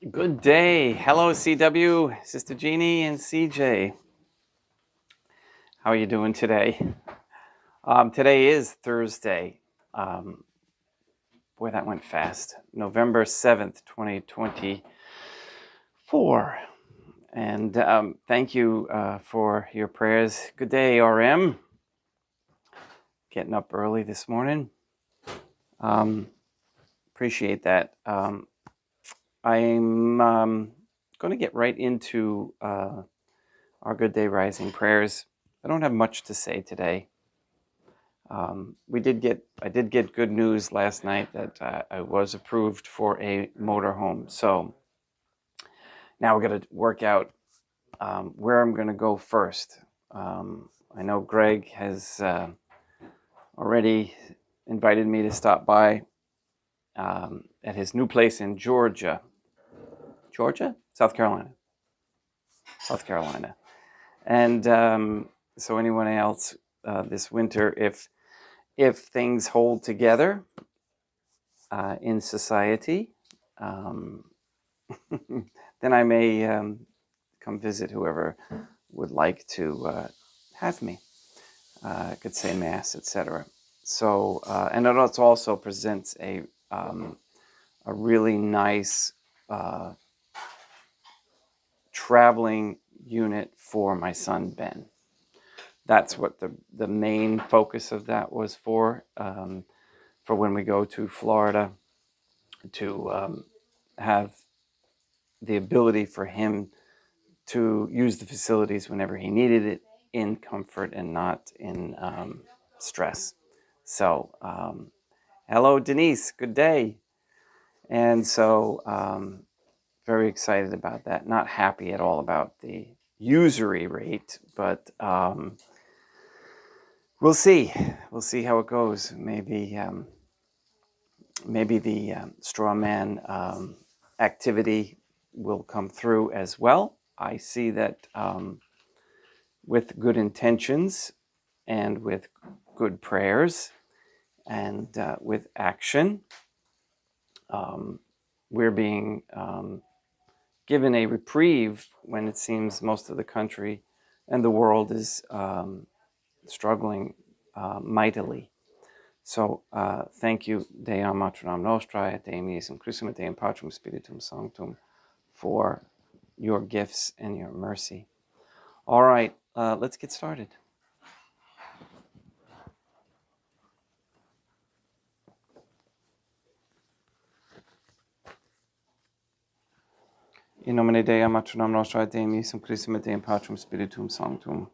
Good day. Hello, CW, Sister Jeannie, and CJ. How are you doing today? Today is Thursday. Boy, that went fast. November 7th, 2024. And thank you for your prayers. Good day, RM. Getting up early this morning. Appreciate that. I'm going to get right into our Good Day Rising prayers. I don't have much to say today. I did get good news last night that I was approved for a motorhome. So now we're going to work out where I'm going to go first. I know Greg has already invited me to stop by at his new place in Georgia. South Carolina. And so anyone else this winter, if things hold together in society, then I may come visit whoever would like to have me. I could say Mass, etc. So, and it also presents a really nice traveling unit for my son, Ben. That's what the main focus of that was for when we go to Florida, to have the ability for him to use the facilities whenever he needed it in comfort and not in stress. So, hello, Denise. Good day. And so, very excited about that. Not happy at all about the usury rate, but we'll see. We'll see how it goes. Maybe the straw man activity will come through as well. I see that with good intentions and with good prayers and with action, we're being given a reprieve when it seems most of the country and the world is struggling mightily. So thank you, Deam Matronam Nostrae, Deum Iesum Christum, Deum Patrum Spiritum Sanctum, for your gifts and your mercy. All right, let's get started. In nomine Dei, Matronam Nostrae, Deum Iesum Christum, Deum Patrum Spiritum Sanctum.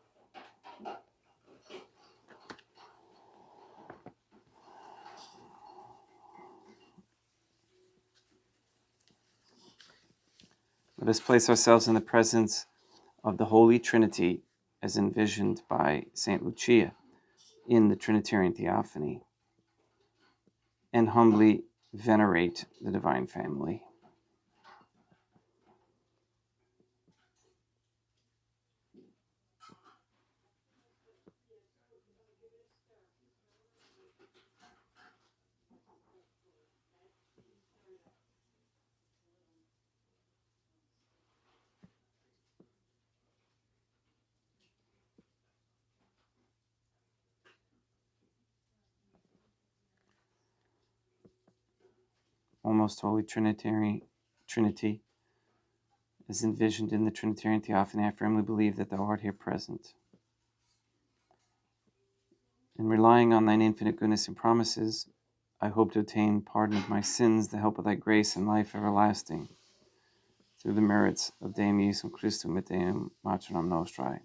Let us place ourselves in the presence of the Holy Trinity as envisioned by St. Lucia in the Trinitarian Theophany, and humbly venerate the Divine Family. O most holy Trinity, as envisioned in the Trinitarian Theophany, I firmly believe that thou art here present. In relying on thine infinite goodness and promises, I hope to obtain pardon of my sins, the help of thy grace and life everlasting, through the merits of Deum Iesum Christum et Deum Matronam Nostrae.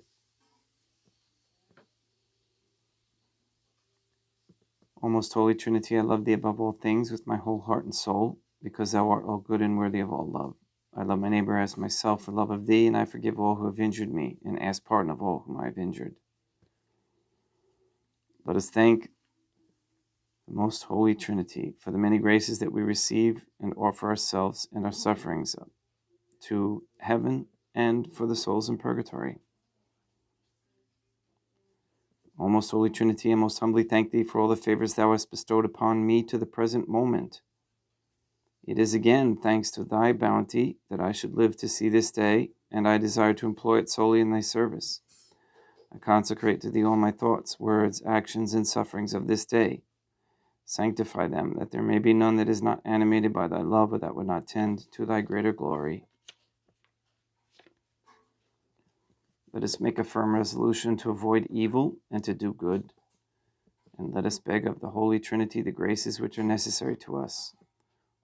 O most holy Trinity, I love thee above all things with my whole heart and soul, because thou art all good and worthy of all love. I love my neighbor as myself for love of thee, and I forgive all who have injured me, and ask pardon of all whom I have injured. Let us thank the most holy Trinity for the many graces that we receive, and offer ourselves and our sufferings up to heaven and for the souls in purgatory. O most holy Trinity, I most humbly thank thee for all the favors thou hast bestowed upon me to the present moment, It is again thanks to thy bounty that I should live to see this day, and I desire to employ it solely in thy service. I consecrate to thee all my thoughts, words, actions, and sufferings of this day. Sanctify them, that there may be none that is not animated by thy love, or that would not tend to thy greater glory. Let us make a firm resolution to avoid evil and to do good, and let us beg of the Holy Trinity the graces which are necessary to us.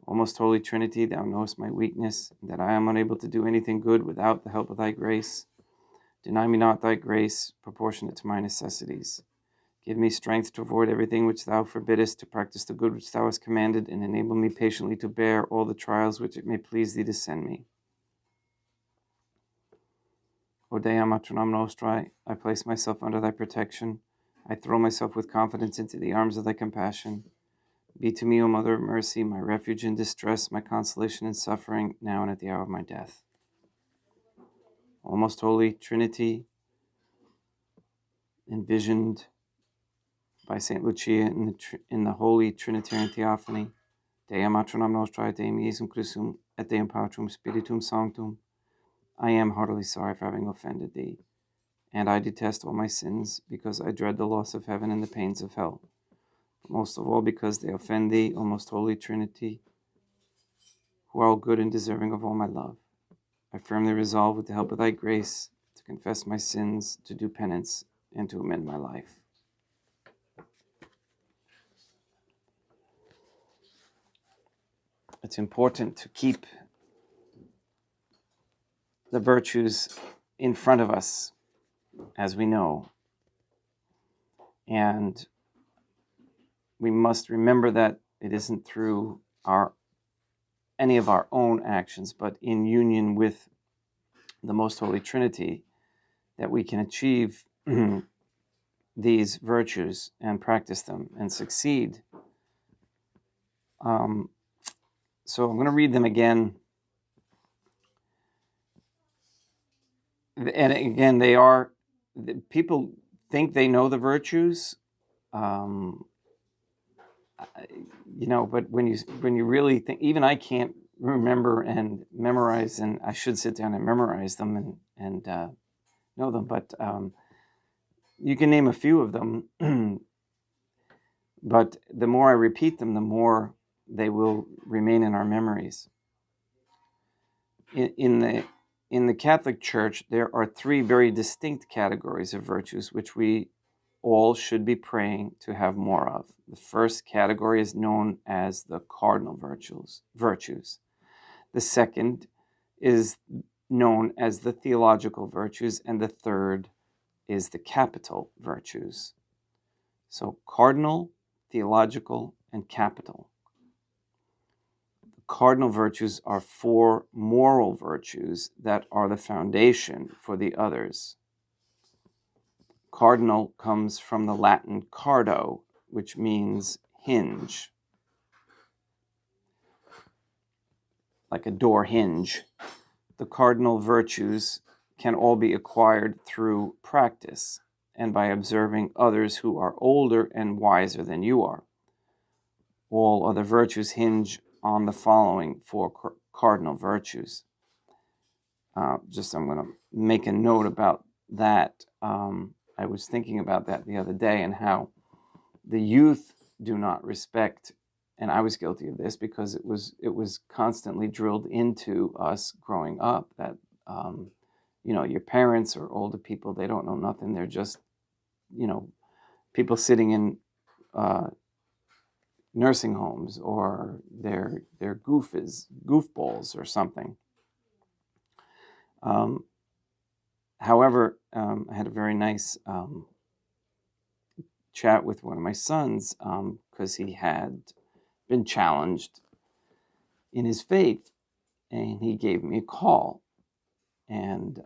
O most Holy Trinity, thou knowest my weakness, and that I am unable to do anything good without the help of thy grace. Deny me not thy grace, proportionate to my necessities. Give me strength to avoid everything which thou forbiddest, to practice the good which thou hast commanded, and enable me patiently to bear all the trials which it may please thee to send me. O Dea Matronam Nostrae, I place myself under thy protection. I throw myself with confidence into the arms of thy compassion. Be to me, O Mother of Mercy, my refuge in distress, my consolation in suffering, now and at the hour of my death. O most Holy Trinity, envisioned by St. Lucia in the Holy Trinitarian Theophany, Dea Matronam Nostrae, Deum Iesum Christum, et Deum Patrum Spiritum Sanctum, I am heartily sorry for having offended thee, and I detest all my sins, because I dread the loss of heaven and the pains of hell. But most of all, because they offend thee, O most Holy Trinity, who are all good and deserving of all my love. I firmly resolve, with the help of thy grace, to confess my sins, to do penance, and to amend my life. It's important to keep the virtues in front of us, as we know. And we must remember that it isn't through any of our own actions, but in union with the Most Holy Trinity, that we can achieve these virtues and practice them and succeed. So I'm going to read them again. And again, people think they know the virtues, but when you really think, even I can't remember and memorize, and I should sit down and memorize them and know them, but you can name a few of them, but the more I repeat them, the more they will remain in our memories. In the Catholic Church, there are three very distinct categories of virtues which we all should be praying to have more of. The first category is known as the cardinal virtues. The second is known as the theological virtues, and the third is the capital virtues. So cardinal, theological, and capital. The cardinal virtues are four moral virtues that are the foundation for the others. Cardinal comes from the Latin cardo, which means hinge, like a door hinge. The cardinal virtues can all be acquired through practice and by observing others who are older and wiser than you are. All other virtues hinge on the following four cardinal virtues. I'm going to make a note about that. I was thinking about that the other day, and how the youth do not respect, and I was guilty of this because it was constantly drilled into us growing up that your parents or older people, they don't know nothing. They're just people sitting in nursing homes, or they're goofballs or something. However, I had a very nice chat with one of my sons because he had been challenged in his faith, and he gave me a call. And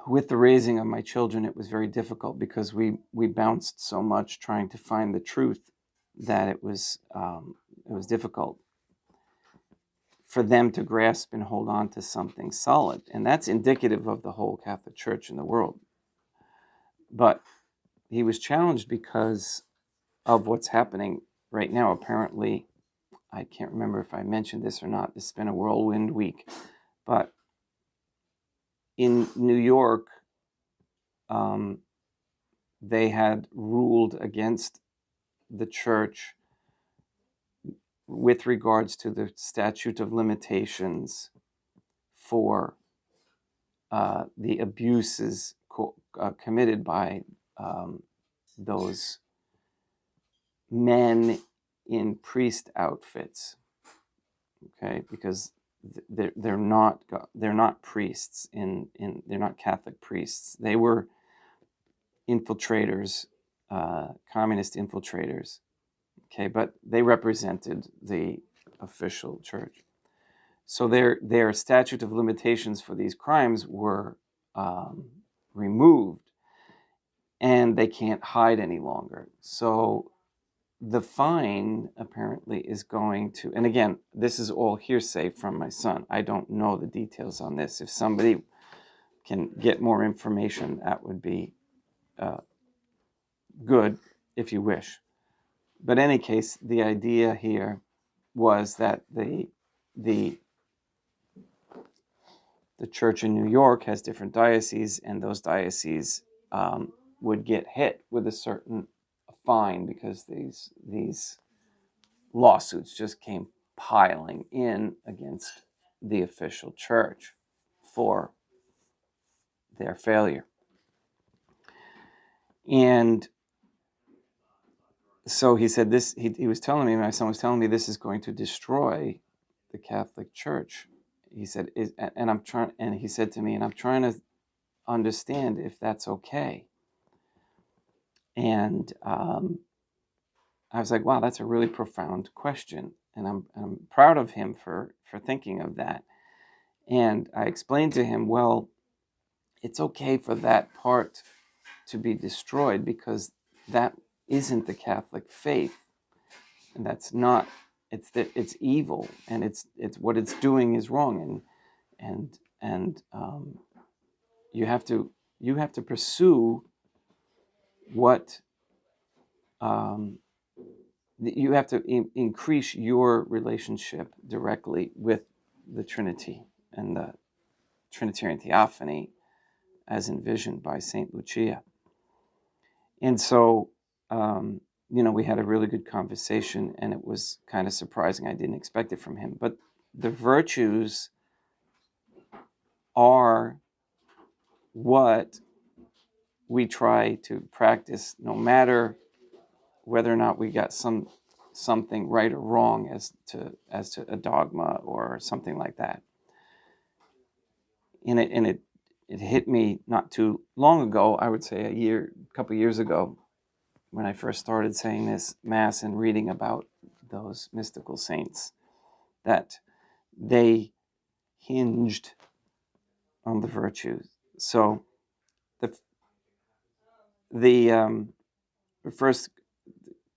with the raising of my children, it was very difficult because we bounced so much trying to find the truth that it was difficult for them to grasp and hold on to something solid. And that's indicative of the whole Catholic Church in the world. But he was challenged because of what's happening right now. Apparently, I can't remember if I mentioned this or not. It's been a whirlwind week. But in New York, they had ruled against the church with regards to the statute of limitations for the abuses committed by those men in priest outfits. Okay, because they're not priests they're not Catholic priests. They were infiltrators, communist infiltrators. Okay, but they represented the official church. So their statute of limitations for these crimes were removed, and they can't hide any longer. So the fine apparently is going to, and again, this is all hearsay from my son. I don't know the details on this. If somebody can get more information, that would be good, if you wish. But in any case, the idea here was that the church in New York has different dioceses, and those dioceses would get hit with a certain fine because these lawsuits just came piling in against the official church for their failure. And so he said this, he was telling me, my son was telling me, this is going to destroy the Catholic Church. He said, and he said to me, and I'm trying to understand if that's okay. And I was like, wow, that's a really profound question. And I'm proud of him for thinking of that. And I explained to him, well, it's okay for that part to be destroyed because that isn't the Catholic faith. And that's not, it's evil, and it's what it's doing is wrong. And you have to pursue what, you have to increase your relationship directly with the Trinity and the Trinitarian Theophany as envisioned by St. Lucia. And so, we had a really good conversation, and it was kind of surprising. I didn't expect it from him. But the virtues are what we try to practice, no matter whether or not we got something right or wrong as to a dogma or something like that. And it hit me not too long ago, I would say a couple years ago, when I first started saying this Mass and reading about those mystical saints, that they hinged on the virtues. So the first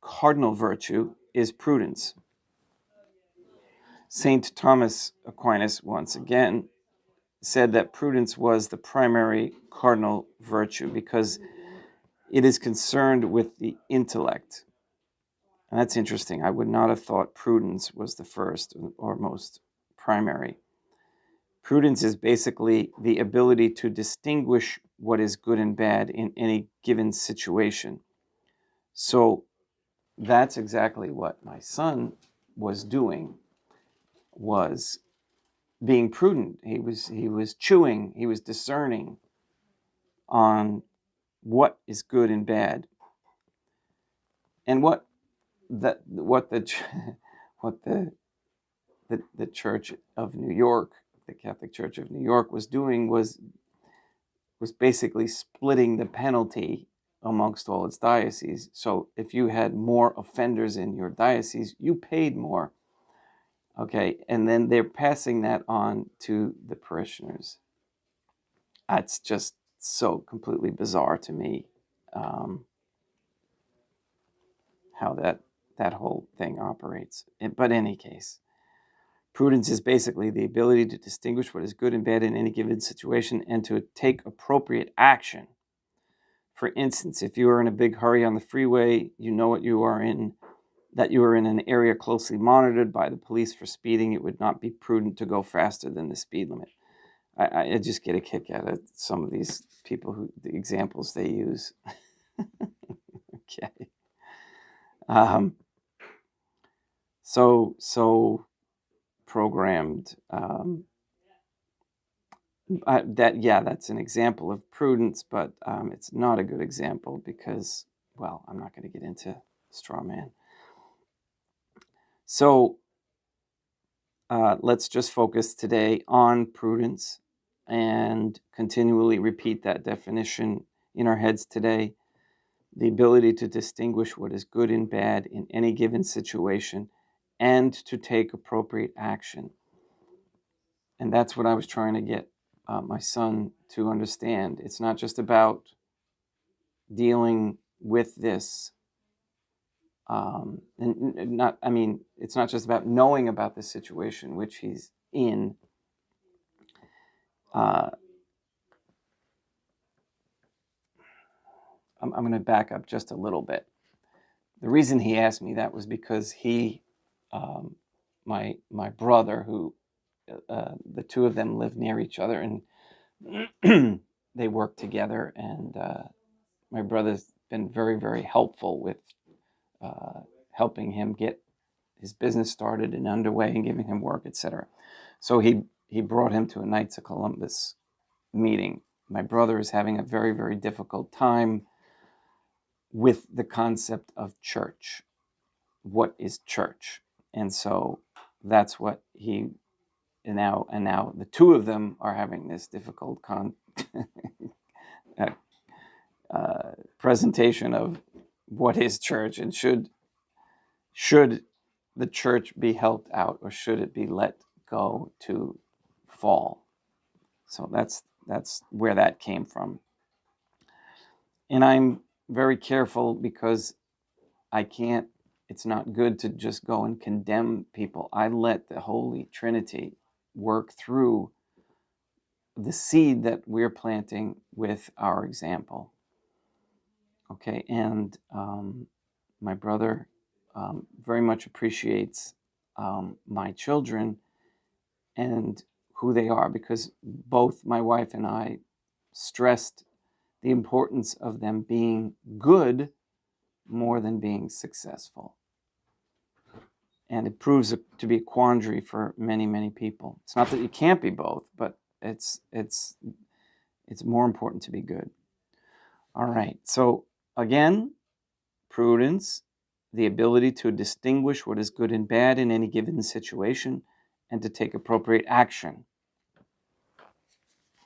cardinal virtue is prudence. Saint Thomas Aquinas, once again, said that prudence was the primary cardinal virtue because it is concerned with the intellect. And that's interesting. I would not have thought prudence was the first or most primary. Prudence is basically the ability to distinguish what is good and bad in any given situation. So that's exactly what my son was doing, was being prudent. He was chewing, he was discerning on what is good and bad. And what the Church of New York, the Catholic Church of New York, was doing was basically splitting the penalty amongst all its dioceses. So if you had more offenders in your diocese, you paid more. Okay, and then they're passing that on to the parishioners. That's just so completely bizarre to me, how that whole thing operates. But in any case, prudence is basically the ability to distinguish what is good and bad in any given situation and to take appropriate action. For instance, if you are in a big hurry on the freeway, you know that you are in an area closely monitored by the police for speeding, it would not be prudent to go faster than the speed limit. I just get a kick out of some of these people the examples they use. Okay. So programmed. That's an example of prudence, but it's not a good example because, well, I'm not going to get into straw man. So let's just focus today on prudence and continually repeat that definition in our heads today. The ability to distinguish what is good and bad in any given situation and to take appropriate action. And that's what I was trying to get my son to understand. It's not just about dealing with this. It's not just about knowing about the situation which he's in. I'm going to back up just a little bit. The reason he asked me that was because my brother, who the two of them live near each other and they work together, and my brother's been very, very helpful with helping him get his business started and underway and giving him work, etc. So he brought him to a Knights of Columbus meeting. My brother is having a very, very difficult time with the concept of church. What is church? And so that's what he now the two of them are having this difficult presentation of what is church, and should the church be helped out or should it be let go to fall. So that's where that came from. And I'm very careful because it's not good to just go and condemn people. I let the Holy Trinity work through the seed that we're planting with our example. Okay, and my brother very much appreciates my children and who they are, because both my wife and I stressed the importance of them being good more than being successful. And it proves to be a quandary for many, many people. It's not that you can't be both, but it's more important to be good. All right. So again, prudence, the ability to distinguish what is good and bad in any given situation and to take appropriate action.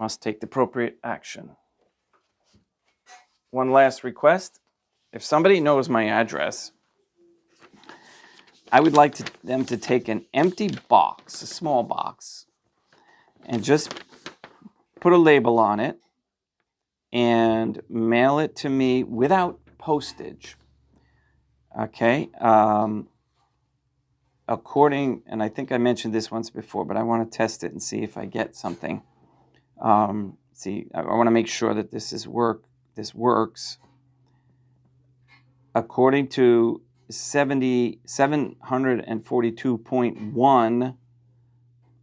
Must take the appropriate action. One last request. If somebody knows my address, I would like them to take an empty box, a small box, and just put a label on it and mail it to me without postage. Okay? And I think I mentioned this once before, but I want to test it and see if I get something. I want to make sure that this works. According to 742.1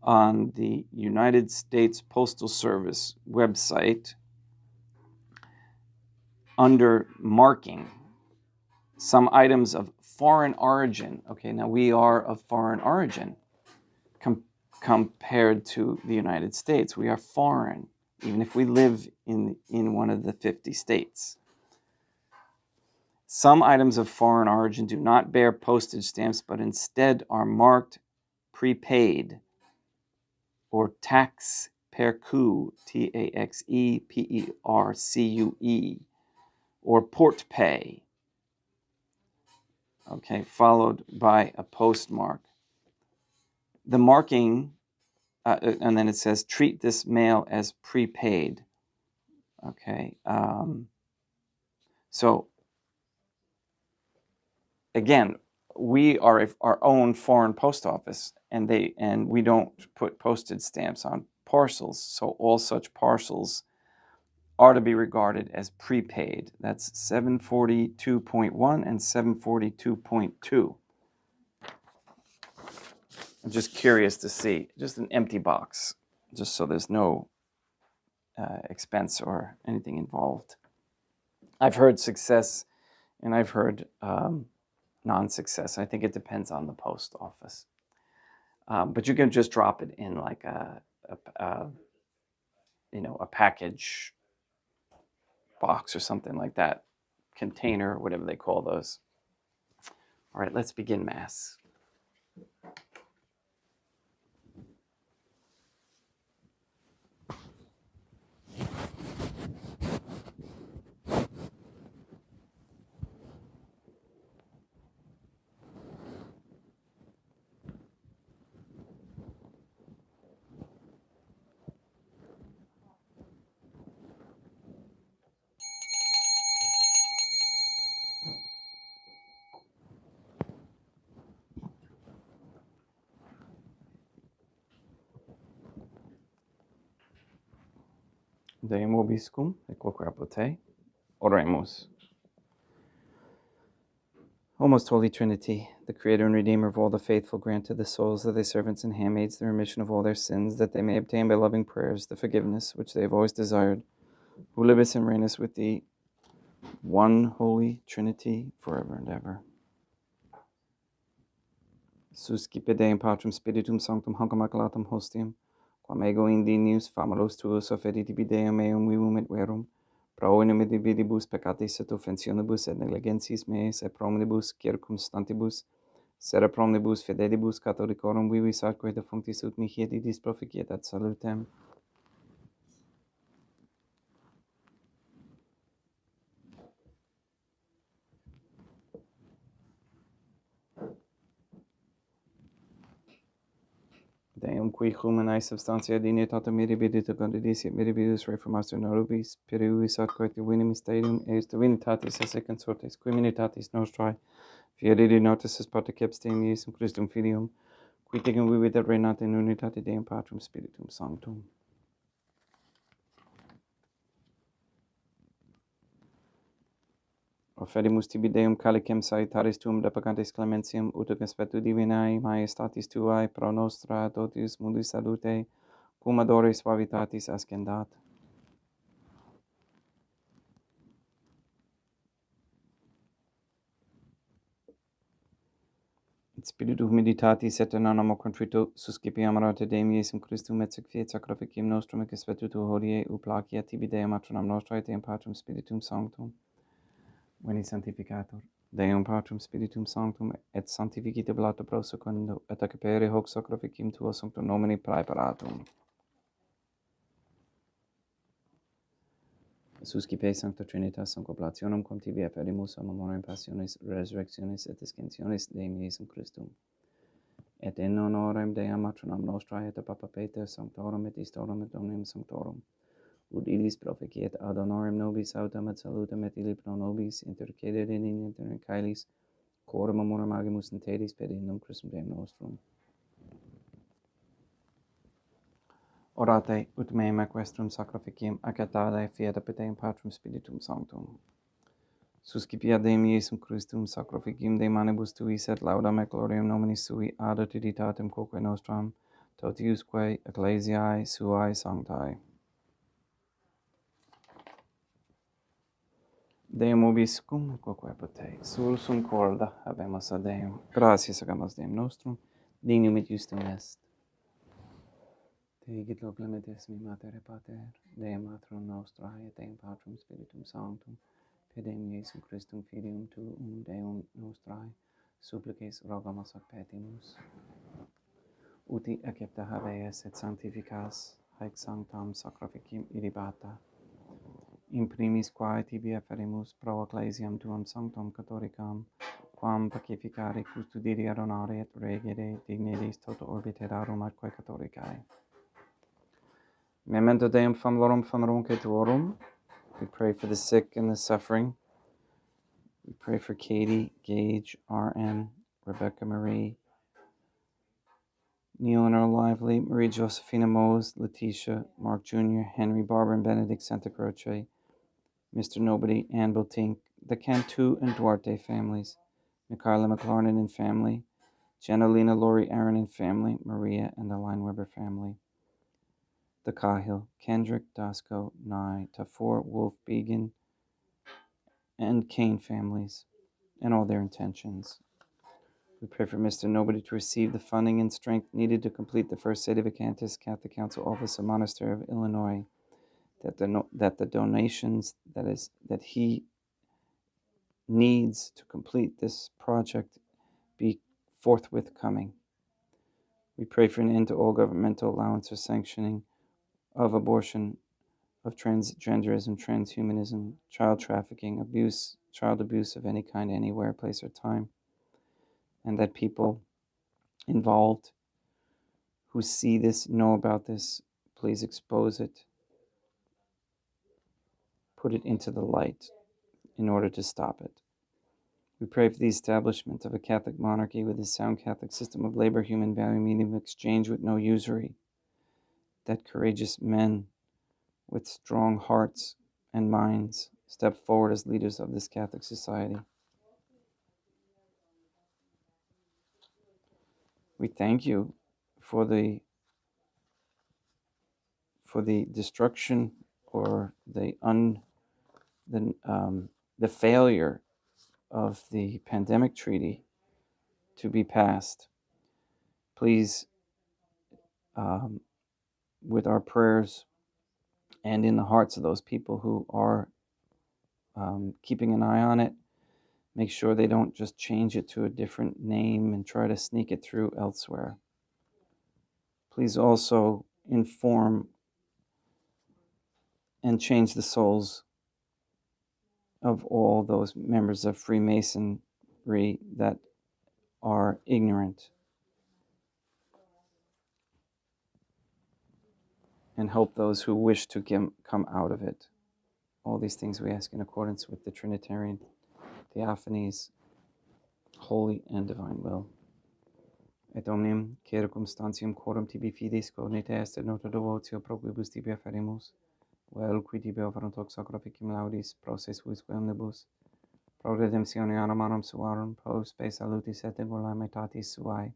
on the United States Postal Service website, under marking, some items of foreign origin. Okay, now we are of foreign origin compared to the United States. We are foreign, even if we live in one of the 50 states. Some items of foreign origin do not bear postage stamps, but instead are marked prepaid or taxe percu, TAXEPERCUE, or port pay. Okay, followed by a postmark. The marking, and then it says, treat this mail as prepaid. Okay, so again, we are our own foreign post office, and we don't put postage stamps on parcels. So all such parcels are to be regarded as prepaid. That's 742.1 and 742.2. I'm just curious to see, just an empty box, just so there's no expense or anything involved. I've heard success and I've heard non-success. I think it depends on the post office. But you can just drop it in like a package box or something like that, container, whatever they call those. All right, let's begin Mass. Deum vobiscum, et quoque apotei. Oremus. O most holy Trinity, the Creator and Redeemer of all the faithful, grant to the souls of thy servants and handmaids the remission of all their sins, that they may obtain by loving prayers the forgiveness which they have always desired, who livest and reignest with thee, one holy Trinity, forever and ever. Suscipe Deum Patrum Spiritum Sanctum Hanc Immaculatum Hostium, quam ego indignius famulos tuos offeritibi Deum meum vivum et verum, pro inimicibus peccatis et offensionibus et negligentis meis et promnibus circumstantibus, sera promnibus fidelibus catholicorum vivis atque defunctis ut mihi et idis proficietat salutem. Deum qui humanae substantia dignitatem mirabilita condidis et mirabilis reformatio nobis, periuis atque divinem mysterium eis divinitatis esse consortes, qui minitatis nostrae, fieri notis particips Deum Iesum Christum Filium, qui tegum vivit et reinat in unitate Deum Patrum Spiritum Sanctum. Offerimus tibi Deum calicem salutaris tuum depagantes clementiam, ut conspectu divinae majestatis tuae pro nostra totius mundi salute, cum adore suavitatis ascendat. Et spiritu humilitatis et in animo contrito suscipiam orate Deum Iesum Christum et fiat sacrificium nostrum et conspectu tu hodie ut placia tibi Deum matronam nostrae Deum Patrum Spiritum Sanctum. Veni sanctificator Deum Patrum Spiritum Sanctum et sanctificite blato pro secundo et accipere hoc sacrificium tuo sanctum nomine praeparatum. Suscipe Sancta Trinitas concoblationem cum tibi afferimus a memoriam passionis, resurrectionis et ascensionis Deum Iesum Christum. Et in honorem Deum matronam nostrae et Papa Peter Sanctorum et Istorum et Omnium Sanctorum, ut illis proficiet ad honorem nobis autem et salutem et illi pro nobis intercedere in inter caelis, coram amorum agimus in tedis per innum Christum Deum nostrum. Orate ut meam equestrum sacrificium acetale fiat apud Deum Patrum Spiritum Sanctum. Suscipia Deum Iesum Christum sacrificium de manibus tuis et laudam et gloriam nominis sui ad utilitatem quoque nostram, totiusque ecclesiae suae sanctae. Deum vobiscum, quoque apotei, sursum corda habemus ad Deum. Gratias agamus Deum nostrum, dignum et justum est. Te higit lo clementis mi mater et pater, Deum matron nostrae et Deum Patrum Spiritum Sanctum, per Deum Iesum Christum Filium tuum Deum nostrae, supplices rogamus ac petimus. Uti accepta habeas et sanctificas, haec sanctam sacrificium ilibata. In primis quae tibi afferimus pro ecclesiam tuam sanctam catholicam, quam pacificare custodire adonare et regere dignities toto orbiterarum atque catholicae. Memento Deum famulorum famerumque tuorum. We pray for the sick and the suffering. We pray for Katie, Gage, R.M., Rebecca Marie, Neil and our Lively, Marie Josephina Mose, Letitia, Mark Jr., Henry, Barbara, and Benedict Santa Croce, Mr. Nobody, Ann Botink, the Cantu and Duarte families, Michaela McLarnon and family, Janelina, Lori, Aaron and family, Maria and the Lineweber family, the Cahill, Kendrick, Dasco, Nye, Tafor, Wolf, Began, and Kane families, and all their intentions. We pray for Mr. Nobody to receive the funding and strength needed to complete the first Sedevacantist Catholic Council Office of Monastery of Illinois, that the donations that he needs to complete this project be forthwith coming. We pray for an end to all governmental allowance or sanctioning of abortion, of transgenderism, transhumanism, child trafficking, abuse, child abuse of any kind, anywhere, place, or time, and that people involved who see this, know about this, please expose it, put it into the light in order to stop it. We pray for the establishment of a Catholic monarchy with a sound Catholic system of labor, human value, medium of exchange with no usury, that courageous men with strong hearts and minds step forward as leaders of this Catholic society. We thank you for the destruction or the failure of the pandemic treaty to be passed. Please, with our prayers and in the hearts of those people who are keeping an eye on it, make sure they don't just change it to a different name and try to sneak it through elsewhere. Please also inform and change the souls of all those members of Freemasonry that are ignorant, and help those who wish to come out of it. All these things we ask in accordance with the Trinitarian Theophany's holy and divine will. Et omnium circumstantium quorum tibi fidis cognita est nota devotio pro quibus tibi afferimus, vel qui tibi offeruntox sacrificium laudis, pro se suis omnibus, pro redemptione animarum suarum, pro spe salutis et volumitatis suae,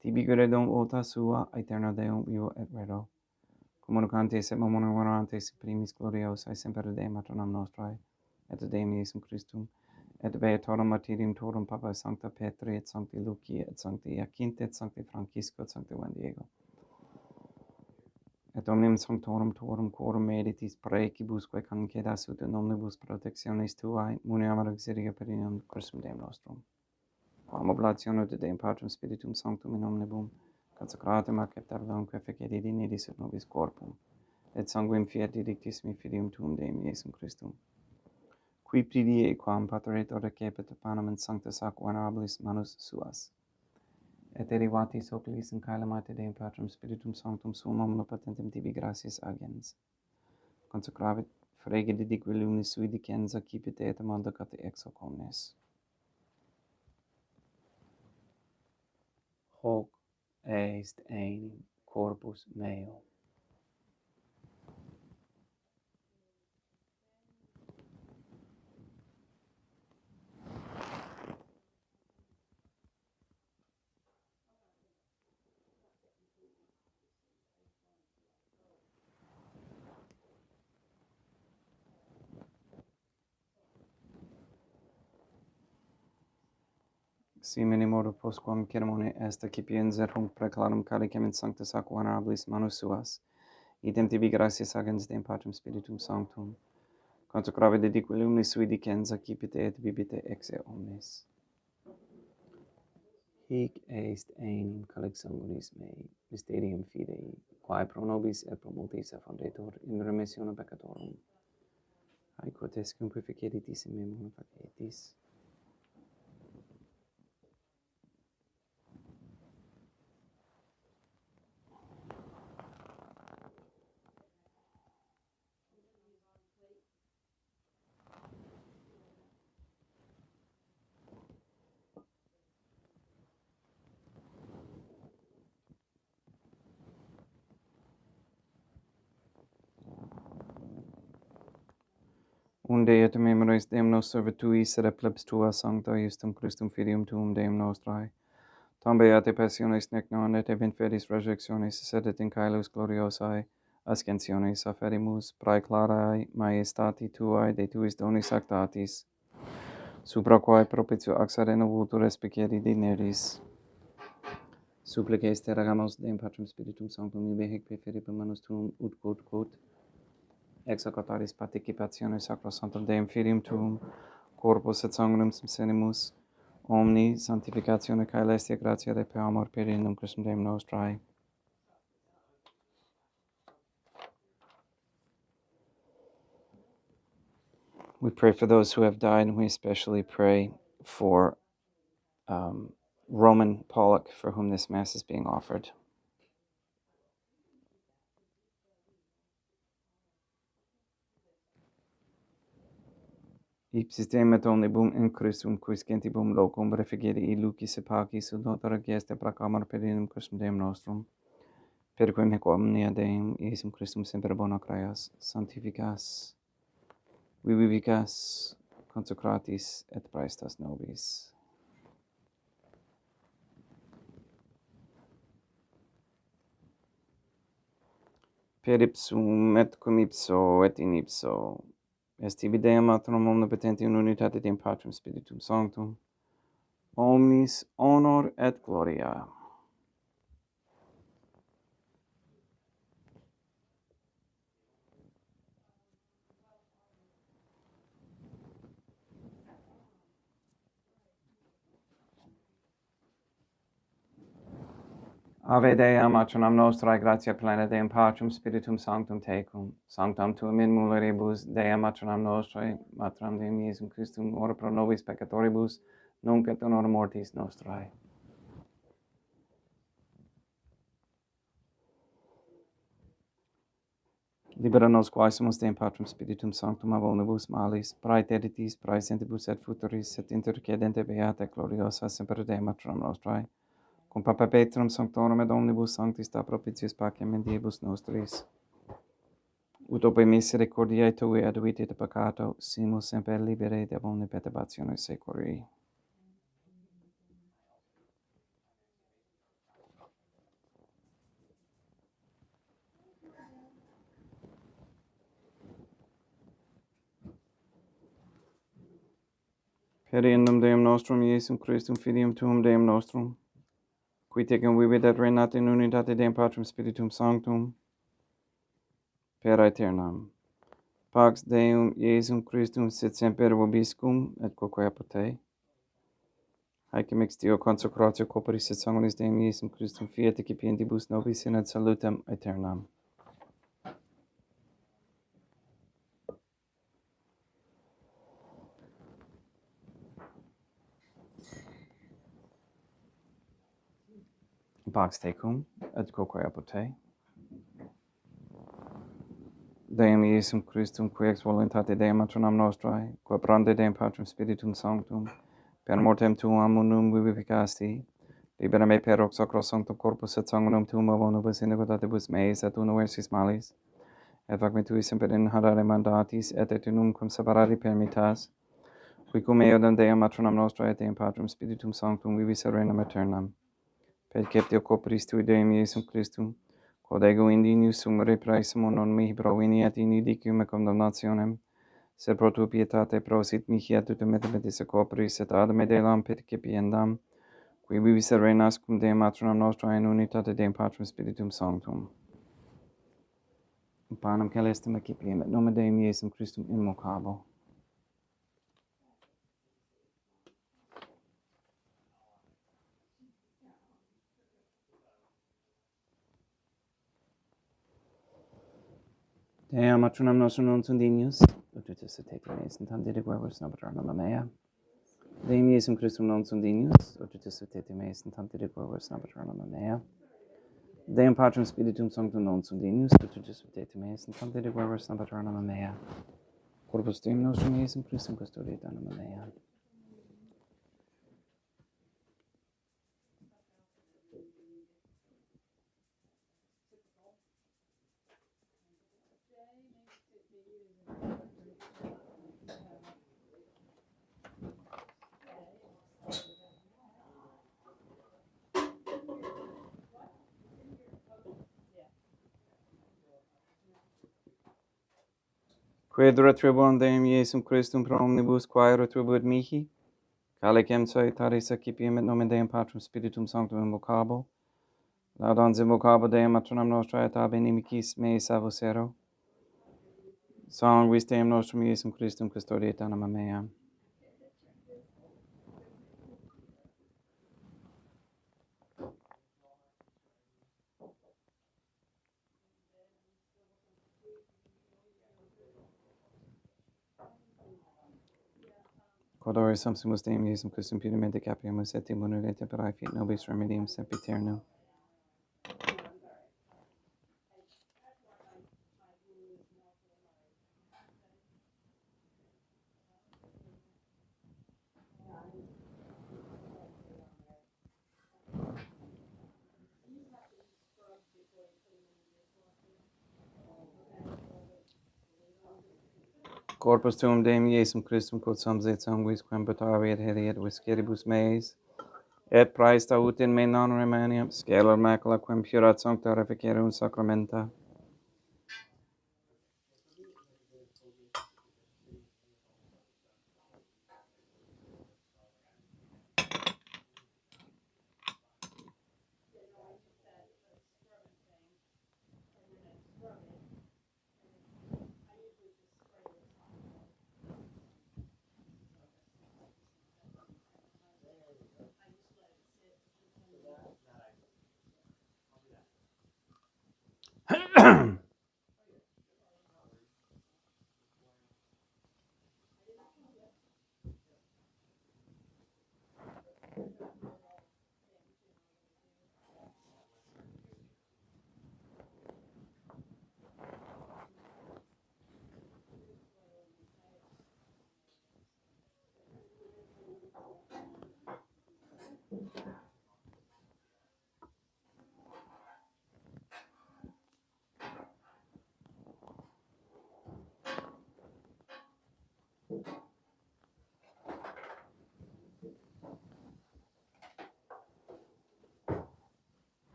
tibi credum vota sua, aeterno Deum vivo et redo, communicantes et memorantes primis gloriosae semper Dei matronam nostrae, et Deum Iesum Christum, et beatorum martyrium torum Papa Sancta Petri, et Sancti Lucia, et Sancti Jacinta, et Sancti Francisco, et Sancti Juan Diego, et omnium sanctorum torum quorum meditis praecibusque concedas ut in omnibus protectionis tuae, muniamur auxilia per in Christum Deum nostrum. Quam oblationem de Deum Patrum Spiritum Sanctum in omnibus consecratum acceptabile fecit in nidis et nobis corpum, et sanguinem fiat dictissimi filium tuum Deum Iesum Christum, qui pridie quam pateretur recepit panem in sanctus ac venerabilis manus suas, et derivatis oculis in caelamate Deum Patrum Spiritum Sanctum suum omnipotentem tibi gratias agens, consecravit frege didique lumis sui dicenza cipit et amanda cate ex hoc omnes. Hoc est enim corpus meo. Simene modo postquam ceremone est accipienser hunc preclarum calicem in sanctus ac venerabilis manus suas, idem tibi gratias agens Deum Patrum Spiritum Sanctum, consecrave dedique lumis sui dicenza cipite et bibite exe omnes. Hic est enim calix sanguinis mei, mysterium fidei, quae pro nobis et pro multis effundetur in remissionem peccatorum. Haequotes cum purificeritis in memoria facetis. unde et memoris Deum nos servitui sed plebs tua sancta Iustum Christum filium tuum Deum nostrae. Tam beate passiones nec non et event fedis resurrectionis sed et in caelus gloriosae ascensionis afferimus praeclarae maestati tuae de tuis donis actatis, supra quae propitio axarena vultur respicieri dineris. Supplices te ragamos Deum Patrum Spiritum Sanctum ibe hic preferibus manus tuum ut quod exequataris participationis sacrosanctum Deum Filium tuum, corpus et sanguinem subsenimus, omni sanctificatione caelestia gratia de per amor per in Christum Deum nostrae. We pray for those who have died, and we especially pray for Roman Pollock, for whom this Mass is being offered. Ipsis Deum et omnibum in Christum, quis gentibum locum refugere illucis et pacis, ut notare geste proclamar per in Christum Deum nostrum, per quem hic omnia Deum, Iesum Christum semper bona creas, sanctificas, vivicas, consecratis et praestas nobis. Per ipsum et cum ipso et in ipso, est tibi Deum Patrum omnipotenti in unitate Deum Patrum Spiritum Sanctum, omnis honor et gloria. Ave Deum, matronam nostrae, gratia plena Deum Patrum Spiritum Sanctum tecum, sanctam tuum in mulieribus, Deum matronam nostrae, matram Deum Iesum Christum, ora pro nobis peccatoribus, nunc et in hora mortis nostrae. Libera nos quaesimus Deum Patrum Spiritum Sanctum ab omnibus malis, praeteritis, praesentibus et futuris, et intercedente beata et gloriosa semper Deum matronam nostrae, cum Papa Petrum Sanctorum et omnibus sanctis da propitius pacem in diebus nostris. Ut ope misericordiae Tui aduit et peccato, simus semper libere de omne perturbatione securi. Per innum Deum nostrum, Iesum Christum, Filium Tuum Deum nostrum, qui tecum vivit et reinat in unitate Deum Patrum Spiritum Sanctum, per aeternam. Pax Deum Iesum Christum sit semper vobiscum et quoque apud te. Haecum ex Deo consecratio corporis et sanguinis Deum Iesum Christum fiat ecipientibus nobis in et salutem aeternam. Pax tecum et quoque apud te. Deum Iesum Christum, qui ex voluntate Deum matronam nostrae, qua prande Deum Patrum Spiritum Sanctum, per mortem tuam unum vivificasti, libera me per hoc sacro sanctum corpus et sanguinum tuum ab omnibus iniquitatibus meis et universis malis, et fac me tui semper in harare mandatis, et in cum separari permittas, qui cum eodem Deum matronam nostrae et Deum Patrum Spiritum Sanctum vivis serenam aeternam. Perceptio corporis tui Deum Iesum Christum, quod ego indinius sum repraesimo non mihi proveniat in idicium et condemnationem, sed pro tua pietate prosit mihi ad tutum et metis corporis et ad me delam percipiendam, qui vivis et reinas cum Deum matronam nostrae in unitate Deum Patrum Spiritum Sanctum. Panem celestem accipiem et nomen Deum Iesum Christum immocabo. Deum matronam nostrum non sunt dignius, ut tutus et ete meis in tante de guerras nobiternum mea. Deum Iesum Christum non sunt dignius, ut tutus et ete meis in tante de guerras nobiternum mea. Deum Patrum Spiritum Sanctum non sunt dignius, ut tutus et ete meis in tante de guerras nobiternum mea. Corpus Deum nostrum Iesum Christum custodiet anima mea. Quid retribuam Deum Iesum Christum pro omnibus quae retribuit mihi, calicem saitaris accipiam et nomen Deum Patrum Spiritum Sanctum invocabo, laudans invocabo Deum matronam nostra et ab inimicis mei savocero, sanguis Deum nostrum Iesum Christum custodiet anima mea. Quodoris sumpsimus Deum Iesum Christum puramente capiamus et immunire per fit nobis remedium sempiterno. Corpus tuum Deum Iesum Christum quod sums et sanguis quem potavi et heli et visceribus meis, et praesta ut in me non remaniam, scalar macula quem purat sancta reficerunt sacramenta.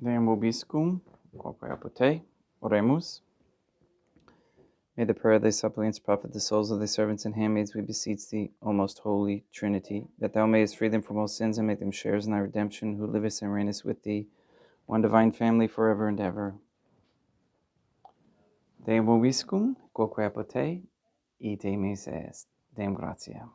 Deum vobiscum, quoque apud te, oremus. May the prayer of thy suppliants profit the souls of thy servants and handmaids, we beseech thee, O most holy Trinity, that thou mayest free them from all sins and make them sharers in thy redemption, who livest and reignest with thee, one divine family forever and ever. Deum vobiscum, quoque apud te, ite mis est. Deum gratia.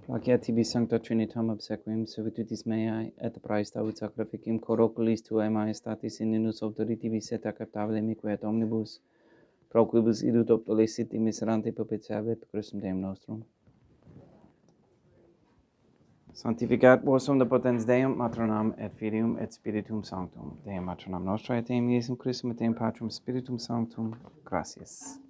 Placia tibi sancta Trinitam obsequium, servitutis meae, et praesta ut sacrificium coroculis tuae majestatis in inus autoritibus et acceptabilem et omnibus, pro quibus idut optolecit miserante propitiabe per Christum Deum nostrum. Sanctificat vos omnipotens Deum, Matronam et Filium et Spiritum Sanctum. Deum Matronam nostra et Deum Iesum Christum et Deum Patrum Spiritum Sanctum. Gratias.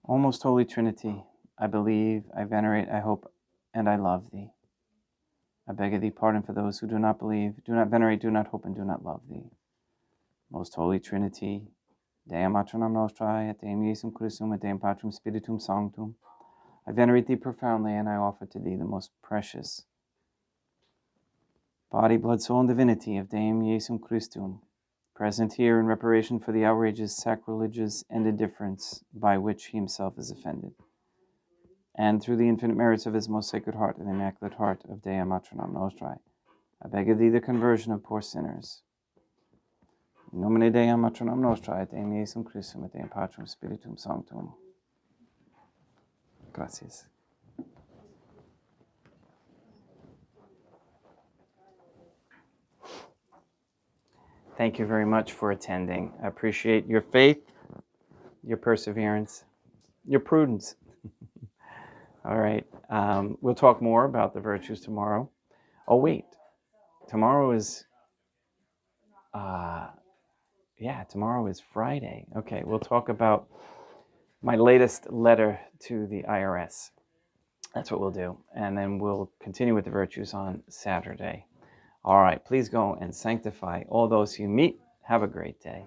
O most holy Trinity, I believe, I venerate, I hope, and I love thee. I beg of thee pardon for those who do not believe, do not venerate, do not hope, and do not love thee. Most holy Trinity, Deum Matronam Nostrae, et Deum Iesum Christum, et Deum Patrum Spiritum Sanctum, I venerate thee profoundly, and I offer to thee the most precious body, blood, soul, and divinity of Deum Iesum Christum, present here in reparation for the outrages, sacrileges, and indifference by which he himself is offended, and through the infinite merits of his most sacred heart and immaculate heart of Dea Matronam Nostrae, I beg of thee the conversion of poor sinners. In nomine Deum matronam nostra et in Iesum Christum et in Patrum Spiritum Sanctum. Gracias. Thank you very much for attending. I appreciate your faith, your perseverance, your prudence. All right. We'll talk more about the virtues tomorrow. Oh, wait. Tomorrow is, tomorrow is Friday. Okay, we'll talk about my latest letter to the IRS. That's what we'll do. And then we'll continue with the virtues on Saturday. All right, please go and sanctify all those you meet. Have a great day.